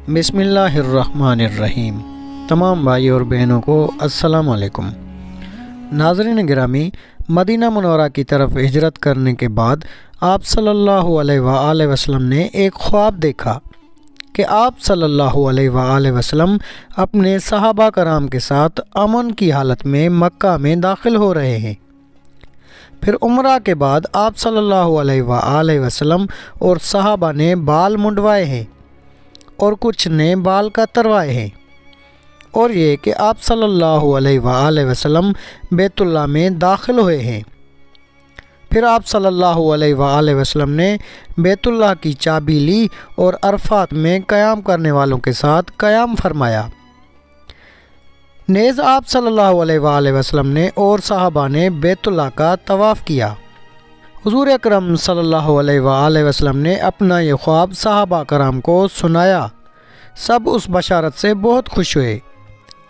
بسم اللہ الرحمن الرحیم۔ تمام بھائی اور بہنوں کو السلام علیکم۔ ناظرین گرامی، مدینہ منورہ کی طرف ہجرت کرنے کے بعد آپ صلی اللہ علیہ وآلہ وسلم نے ایک خواب دیکھا کہ آپ صلی اللہ علیہ وآلہ وسلم اپنے صحابہ کرام کے ساتھ امن کی حالت میں مکہ میں داخل ہو رہے ہیں۔ پھر عمرہ کے بعد آپ صلی اللہ علیہ وآلہ وسلم اور صحابہ نے بال منڈوائے ہیں اور کچھ نے بال کتروائے ہیں، اور یہ کہ آپ صلی اللہ علیہ وآلہ وسلم بیت اللہ میں داخل ہوئے ہیں۔ پھر آپ صلی اللہ علیہ وآلہ وسلم نے بیت اللہ کی چابی لی اور عرفات میں قیام کرنے والوں کے ساتھ قیام فرمایا۔ نیز آپ صلی اللہ علیہ وآلہ وسلم نے اور صحابہ نے بیت اللہ کا طواف کیا۔ حضور اکرم صلی اللہ علیہ وآلہ وسلم نے اپنا یہ خواب صحابہ کرام کو سنایا، سب اس بشارت سے بہت خوش ہوئے۔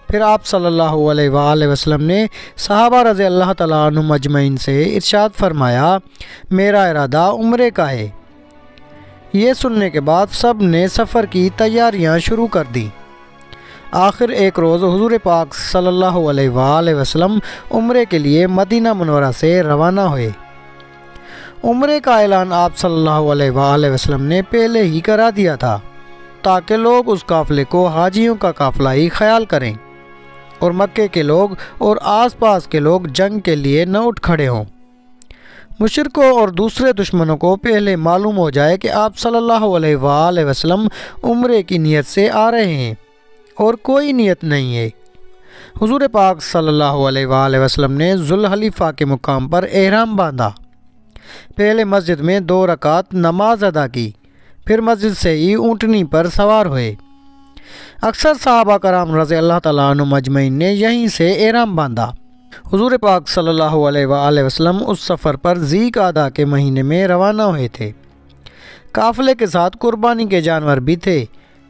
پھر آپ صلی اللہ علیہ وآلہ وسلم نے صحابہ رضی اللہ تعالیٰ عنہم اجمعین سے ارشاد فرمایا، میرا ارادہ عمرے کا ہے۔ یہ سننے کے بعد سب نے سفر کی تیاریاں شروع کر دیں۔ آخر ایک روز حضور پاک صلی اللہ علیہ وآلہ وسلم عمرے کے لیے مدینہ منورہ سے روانہ ہوئے۔ عمرے کا اعلان آپ صلی اللہ علیہ وآلہ وسلم نے پہلے ہی کرا دیا تھا تاکہ لوگ اس قافلے کو حاجیوں کا قافلہ ہی خیال کریں اور مکے کے لوگ اور آس پاس کے لوگ جنگ کے لیے نہ اٹھ کھڑے ہوں۔ مشرکوں اور دوسرے دشمنوں کو پہلے معلوم ہو جائے کہ آپ صلی اللہ علیہ وآلہ وسلم عمرے کی نیت سے آ رہے ہیں اور کوئی نیت نہیں ہے۔ حضور پاک صلی اللہ علیہ وآلہ وسلم نے ذوالحلیفہ کے مقام پر احرام باندھا، پہلے مسجد میں 2 رکعت نماز ادا کی، پھر مسجد سے ہی اونٹنی پر سوار ہوئے۔ اکثر صحابہ کرام رضی اللہ تعالیٰ عنہم اجمعین نے یہیں سے احرام باندھا۔ حضور پاک صلی اللہ علیہ وآلہ وسلم اس سفر پر ذی قعدہ کے مہینے میں روانہ ہوئے تھے۔ قافلے کے ساتھ قربانی کے جانور بھی تھے۔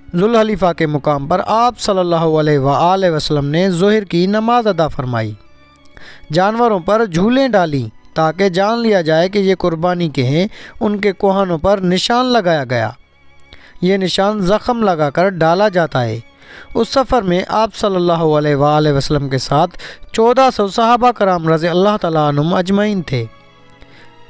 ذوالحلیفہ کے مقام پر آپ صلی اللہ علیہ وآلہ وسلم نے ظہر کی نماز ادا فرمائی، جانوروں پر جھولیں ڈالیں تاکہ جان لیا جائے کہ یہ قربانی کے ہیں۔ ان کے کوہنوں پر نشان لگایا گیا، یہ نشان زخم لگا کر ڈالا جاتا ہے۔ اس سفر میں آپ صلی اللہ علیہ وآلہ وسلم کے ساتھ 1400 صحابہ کرام رضی اللہ تعالیٰ عنہم اجمعین تھے۔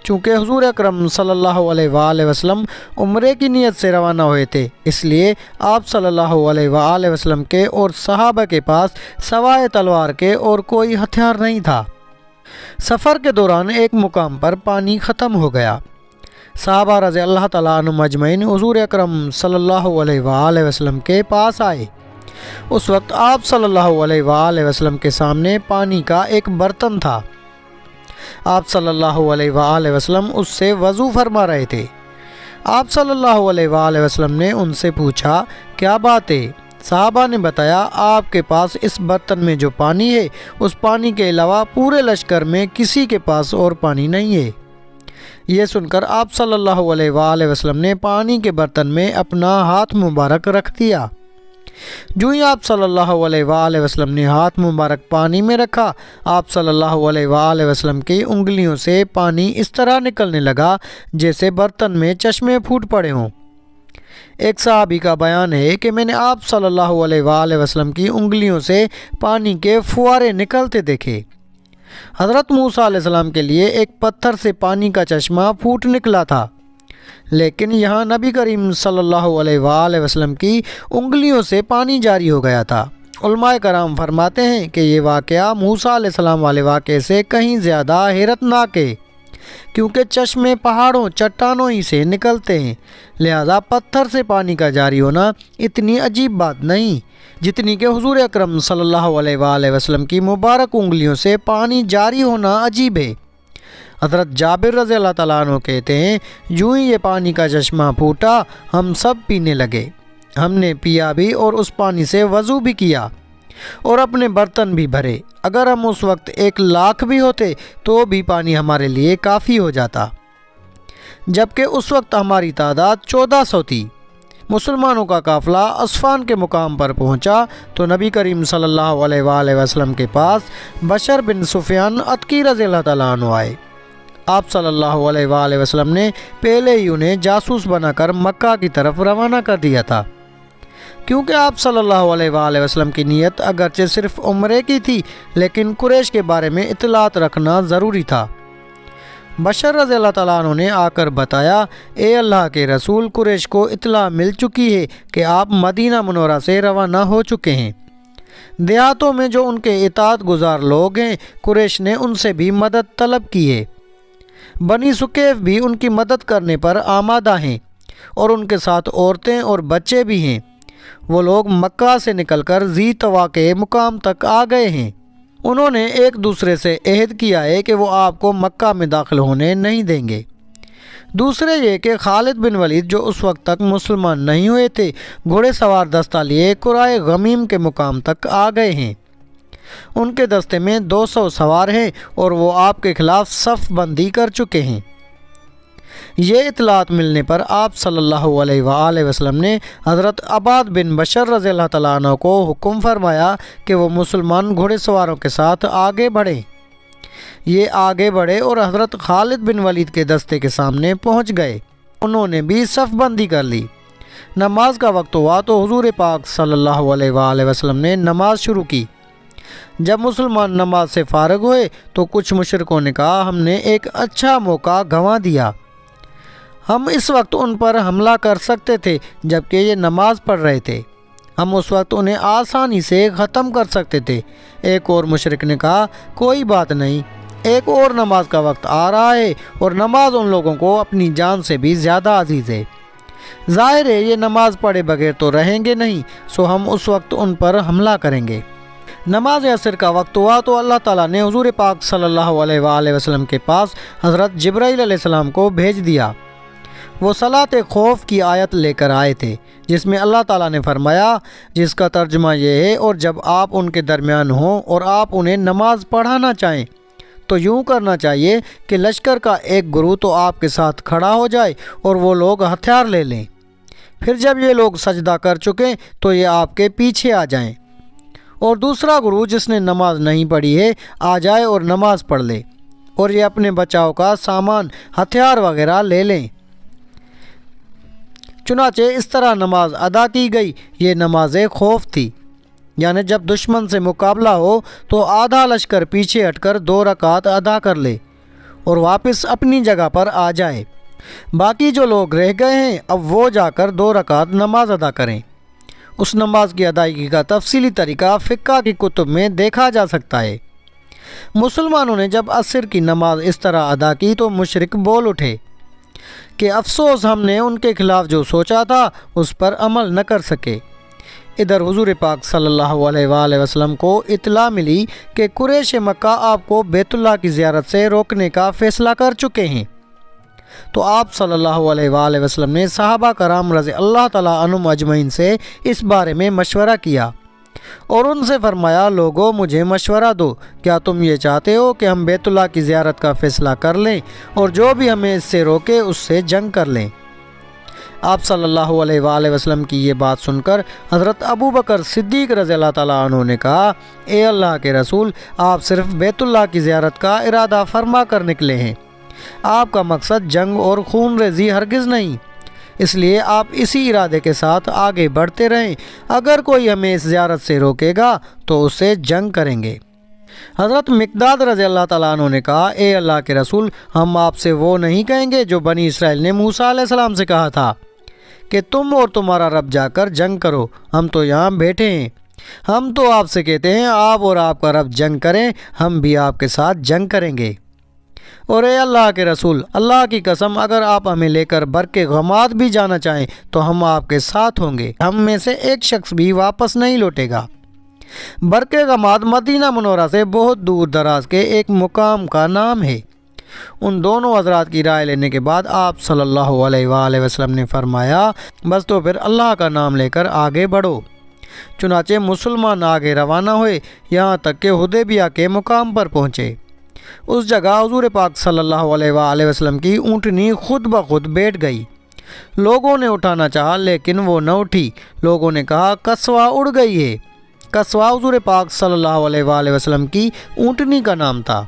چونکہ حضور اکرم صلی اللہ علیہ وآلہ وسلم عمرے کی نیت سے روانہ ہوئے تھے، اس لیے آپ صلی اللہ علیہ وآلہ وسلم کے اور صحابہ کے پاس سوائے تلوار کے اور کوئی ہتھیار نہیں تھا۔ سفر کے دوران ایک مقام پر پانی ختم ہو گیا۔ صحابہ رضی اللہ تعالیٰ عنہم اجمعین حضور اکرم صلی اللہ علیہ وآلہ وسلم کے پاس آئے۔ اس وقت آپ صلی اللہ علیہ وآلہ وسلم کے سامنے پانی کا ایک برتن تھا۔ آپ صلی اللہ علیہ وآلہ وسلم اس سے وضو فرما رہے تھے۔ آپ صلی اللہ علیہ وآلہ وسلم نے ان سے پوچھا، کیا بات ہے؟ صحابہ نے بتایا، آپ کے پاس اس برتن میں جو پانی ہے، اس پانی کے علاوہ پورے لشکر میں کسی کے پاس اور پانی نہیں ہے۔ یہ سن کر آپ صلی اللہ علیہ وآلہ وسلم نے پانی کے برتن میں اپنا ہاتھ مبارک رکھ دیا۔ جو ہی آپ صلی اللہ علیہ وآلہ وسلم نے ہاتھ مبارک پانی میں رکھا، آپ صلی اللہ علیہ وآلہ وسلم کی انگلیوں سے پانی اس طرح نکلنے لگا جیسے برتن میں چشمے پھوٹ پڑے ہوں۔ ایک صحابی کا بیان ہے کہ میں نے آپ صلی اللہ علیہ وآلہ وسلم کی انگلیوں سے پانی کے فوارے نکلتے دیکھے۔ حضرت موسیٰ علیہ السلام کے لیے ایک پتھر سے پانی کا چشمہ پھوٹ نکلا تھا، لیکن یہاں نبی کریم صلی اللہ علیہ وآلہ وسلم کی انگلیوں سے پانی جاری ہو گیا تھا۔ علماء کرام فرماتے ہیں کہ یہ واقعہ موسیٰ علیہ السلام والے واقعے سے کہیں زیادہ حیرت ناک ہے، کیونکہ چشمے پہاڑوں چٹانوں ہی سے نکلتے ہیں، لہذا پتھر سے پانی کا جاری ہونا اتنی عجیب بات نہیں جتنی کہ حضور اکرم صلی اللہ علیہ وآلہ وسلم کی مبارک انگلیوں سے پانی جاری ہونا عجیب ہے۔ حضرت جابر رضی اللہ تعالیٰ عنہ کہتے ہیں، یوں ہی یہ پانی کا چشمہ پھوٹا، ہم سب پینے لگے، ہم نے پیا بھی اور اس پانی سے وضو بھی کیا اور اپنے برتن بھی بھرے۔ اگر ہم اس وقت 1,00,000 بھی ہوتے تو بھی پانی ہمارے لیے کافی ہو جاتا، جبکہ اس وقت ہماری تعداد 1400 تھی۔ مسلمانوں کا قافلہ عصفان کے مقام پر پہنچا تو نبی کریم صلی اللہ علیہ وآلہ وسلم کے پاس بشر بن سفیان عتکی رضی اللہ تعالیٰ عنہ آئے۔ آپ صلی اللہ علیہ وآلہ وسلم نے پہلے ہی انہیں جاسوس بنا کر مکہ کی طرف روانہ کر دیا تھا۔ کیونکہ آپ صلی اللہ علیہ وآلہ وسلم کی نیت اگرچہ صرف عمرے کی تھی، لیکن قریش کے بارے میں اطلاعات رکھنا ضروری تھا۔ بشر رضی اللہ تعالیٰ عنہ نے آ کر بتایا، اے اللہ کے رسول، قریش کو اطلاع مل چکی ہے کہ آپ مدینہ منورہ سے روانہ ہو چکے ہیں۔ دیہاتوں میں جو ان کے اطاعت گزار لوگ ہیں، قریش نے ان سے بھی مدد طلب کی ہے۔ بنی ثقیف بھی ان کی مدد کرنے پر آمادہ ہیں، اور ان کے ساتھ عورتیں اور بچے بھی ہیں۔ وہ لوگ مکہ سے نکل کر ذی طوا کے مقام تک آ گئے ہیں۔ انہوں نے ایک دوسرے سے عہد کیا ہے کہ وہ آپ کو مکہ میں داخل ہونے نہیں دیں گے۔ دوسرے یہ کہ خالد بن ولید جو اس وقت تک مسلمان نہیں ہوئے تھے، گھوڑے سوار دستہ لیے قرائے غمیم کے مقام تک آ گئے ہیں۔ ان کے دستے میں 200 سوار ہیں اور وہ آپ کے خلاف صف بندی کر چکے ہیں۔ یہ اطلاعات ملنے پر آپ صلی اللہ علیہ وآلہ وسلم نے حضرت عباد بن بشر رضی اللہ تعالیٰ عنہ کو حکم فرمایا کہ وہ مسلمان گھوڑے سواروں کے ساتھ آگے بڑھیں۔ یہ آگے بڑھے اور حضرت خالد بن ولید کے دستے کے سامنے پہنچ گئے۔ انہوں نے بھی صف بندی کر لی۔ نماز کا وقت ہوا تو حضور پاک صلی اللہ علیہ وآلہ وسلم نے نماز شروع کی۔ جب مسلمان نماز سے فارغ ہوئے تو کچھ مشرکوں نے کہا، ہم نے ایک اچھا موقع گنوا دیا، ہم اس وقت ان پر حملہ کر سکتے تھے جبکہ یہ نماز پڑھ رہے تھے، ہم اس وقت انہیں آسانی سے ختم کر سکتے تھے۔ ایک اور مشرک نے کہا، کوئی بات نہیں، ایک اور نماز کا وقت آ رہا ہے اور نماز ان لوگوں کو اپنی جان سے بھی زیادہ عزیز ہے، ظاہر ہے یہ نماز پڑھے بغیر تو رہیں گے نہیں، سو ہم اس وقت ان پر حملہ کریں گے۔ نماز عصر کا وقت ہوا تو اللہ تعالیٰ نے حضور پاک صلی اللہ علیہ وآلہ وسلم کے پاس حضرت جبرائیل علیہ السلام کو بھیج دیا۔ وہ صلاۃ خوف کی آیت لے کر آئے تھے، جس میں اللہ تعالیٰ نے فرمایا، جس کا ترجمہ یہ ہے، اور جب آپ ان کے درمیان ہوں اور آپ انہیں نماز پڑھانا چاہیں تو یوں کرنا چاہیے کہ لشکر کا ایک گروہ تو آپ کے ساتھ کھڑا ہو جائے اور وہ لوگ ہتھیار لے لیں، پھر جب یہ لوگ سجدہ کر چکیں تو یہ آپ کے پیچھے آ جائیں، اور دوسرا گروہ جس نے نماز نہیں پڑھی ہے آ جائے اور نماز پڑھ لے، اور یہ اپنے بچاؤ کا سامان ہتھیار وغیرہ لے لیں۔ چنانچہ اس طرح نماز ادا کی گئی۔ یہ نماز خوف تھی، یعنی جب دشمن سے مقابلہ ہو تو آدھا لشکر پیچھے ہٹ کر 2 رکعت ادا کر لے اور واپس اپنی جگہ پر آ جائے۔ باقی جو لوگ رہ گئے ہیں اب وہ جا کر 2 رکعت نماز ادا کریں۔ اس نماز کی ادائیگی کا تفصیلی طریقہ فقہ کی کتب میں دیکھا جا سکتا ہے۔ مسلمانوں نے جب عصر کی نماز اس طرح ادا کی تو مشرک بول اٹھے کہ افسوس، ہم نے ان کے خلاف جو سوچا تھا اس پر عمل نہ کر سکے۔ ادھر حضور پاک صلی اللہ علیہ وآلہ وسلم کو اطلاع ملی کہ قریش مکہ آپ کو بیت اللہ کی زیارت سے روکنے کا فیصلہ کر چکے ہیں، تو آپ صلی اللہ علیہ وآلہ وسلم نے صحابہ کرام رضی اللہ تعالیٰ عنہم اجمعین سے اس بارے میں مشورہ کیا اور ان سے فرمایا، لوگوں مجھے مشورہ دو، کیا تم یہ چاہتے ہو کہ ہم بیت اللہ کی زیارت کا فیصلہ کر لیں اور جو بھی ہمیں اس سے روکے اس سے جنگ کر لیں؟ آپ صلی اللہ علیہ وآلہ وسلم کی یہ بات سن کر حضرت ابو بکر صدیق رضی اللہ تعالیٰ عنہ نے کہا، اے اللہ کے رسول، آپ صرف بیت اللہ کی زیارت کا ارادہ فرما کر نکلے ہیں، آپ کا مقصد جنگ اور خون ریزی ہرگز نہیں، اس لیے آپ اسی ارادے کے ساتھ آگے بڑھتے رہیں، اگر کوئی ہمیں اس زیارت سے روکے گا تو اس سے جنگ کریں گے۔ حضرت مقداد رضی اللہ تعالیٰ عنہ نے کہا، اے اللہ کے رسول، ہم آپ سے وہ نہیں کہیں گے جو بنی اسرائیل نے موسیٰ علیہ السلام سے کہا تھا کہ تم اور تمہارا رب جا کر جنگ کرو، ہم تو یہاں بیٹھے ہیں۔ ہم تو آپ سے کہتے ہیں آپ اور آپ کا رب جنگ کریں، ہم بھی آپ کے ساتھ جنگ کریں گے۔ اور اے اللہ کے رسول، اللہ کی قسم، اگر آپ ہمیں لے کر برق غماد بھی جانا چاہیں تو ہم آپ کے ساتھ ہوں گے، ہم میں سے ایک شخص بھی واپس نہیں لوٹے گا۔ برق غماد مدینہ منورہ سے بہت دور دراز کے ایک مقام کا نام ہے۔ ان دونوں حضرات کی رائے لینے کے بعد آپ صلی اللہ علیہ وآلہ وسلم نے فرمایا، بس تو پھر اللہ کا نام لے کر آگے بڑھو۔ چنانچہ مسلمان آگے روانہ ہوئے، یہاں تک کہ حدیبیہ کے مقام پر پہنچے۔ اس جگہ حضور پاک صلی اللہ علیہ وآلہ وسلم کی اونٹنی خود بخود بیٹھ گئی۔ لوگوں نے اٹھانا چاہا لیکن وہ نہ اٹھی۔ لوگوں نے کہا، قصوہ اڑ گئی ہے۔ قصوہ حضور پاک صلی اللہ علیہ وآلہ وسلم کی اونٹنی کا نام تھا۔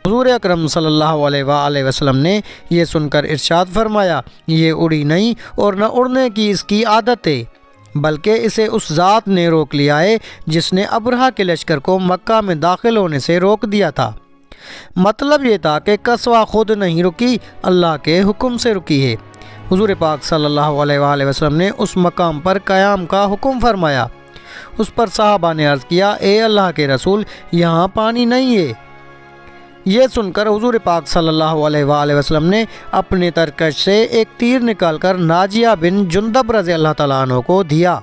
حضور اکرم صلی اللہ علیہ وآلہ وسلم نے یہ سن کر ارشاد فرمایا، یہ اڑی نہیں اور نہ اڑنے کی اس کی عادت ہے، بلکہ اسے اس ذات نے روک لیا ہے جس نے ابرہہ کے لشکر کو مکہ میں داخل ہونے سے روک دیا تھا۔ مطلب یہ تھا کہ قصوہ خود نہیں رکی، اللہ کے حکم سے رکی ہے۔ حضور پاک صلی اللہ علیہ وآلہ وسلم نے اس مقام پر قیام کا حکم فرمایا۔ اس پر صحابہ نے عرض کیا، اے اللہ کے رسول، یہاں پانی نہیں ہے۔ یہ سن کر حضور پاک صلی اللہ علیہ وآلہ وسلم نے اپنے ترکش سے ایک تیر نکال کر ناجیہ بن جندب رضی اللہ تعالیٰ عنہ کو دیا،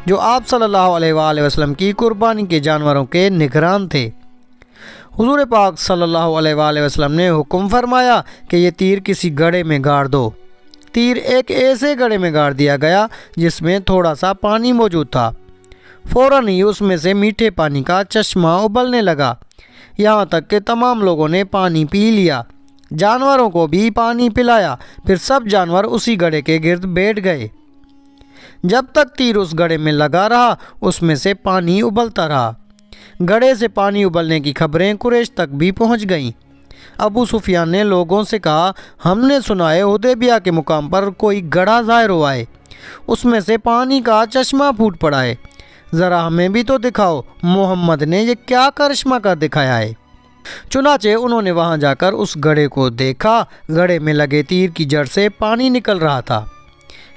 جو آپ صلی اللہ علیہ وآلہ وسلم کی قربانی کے جانوروں کے نگران تھے۔ حضور پاک صلی اللہ علیہ وآلہ وسلم نے حکم فرمایا کہ یہ تیر کسی گڑھے میں گاڑ دو۔ تیر ایک ایسے گڑھے میں گاڑ دیا گیا جس میں تھوڑا سا پانی موجود تھا۔ فوراً ہی اس میں سے میٹھے پانی کا چشمہ ابلنے لگا، یہاں تک کہ تمام لوگوں نے پانی پی لیا، جانوروں کو بھی پانی پلایا۔ پھر سب جانور اسی گڑھے کے گرد بیٹھ گئے۔ جب تک تیر اس گڑھے میں لگا رہا اس میں سے پانی ابلتا رہا۔ گڑھے سے پانی ابلنے کی خبریں قریش تک بھی پہنچ گئیں۔ ابو سفیان نے لوگوں سے کہا، ہم نے سنا ہے حدیبیہ کے مقام پر کوئی گڑھا ظاہر ہوا ہے، اس میں سے پانی کا چشمہ پھوٹ پڑا ہے، ذرا ہمیں بھی تو دکھاؤ، محمد نے یہ کیا کرشمہ کر دکھایا ہے۔ چنانچہ انہوں نے وہاں جا کر اس گڑھے کو دیکھا، گڑھے میں لگے تیر کی جڑ سے پانی نکل رہا تھا۔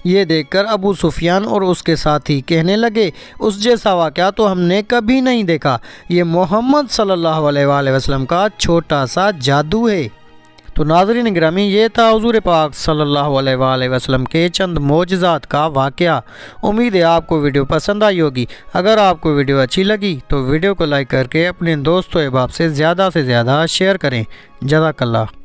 یہ دیکھ کر ابو سفیان اور اس کے ساتھی کہنے لگے، اس جیسا واقعہ تو ہم نے کبھی نہیں دیکھا، یہ محمد صلی اللہ علیہ وآلہ وسلم کا چھوٹا سا جادو ہے۔ تو ناظرین گرامی، یہ تھا حضور پاک صلی اللہ علیہ وآلہ وسلم کے چند معجزات کا واقعہ۔ امید ہے آپ کو ویڈیو پسند آئی ہوگی۔ اگر آپ کو ویڈیو اچھی لگی تو ویڈیو کو لائک کر کے اپنے دوست و احباب سے زیادہ شیئر کریں۔ جزاک اللہ۔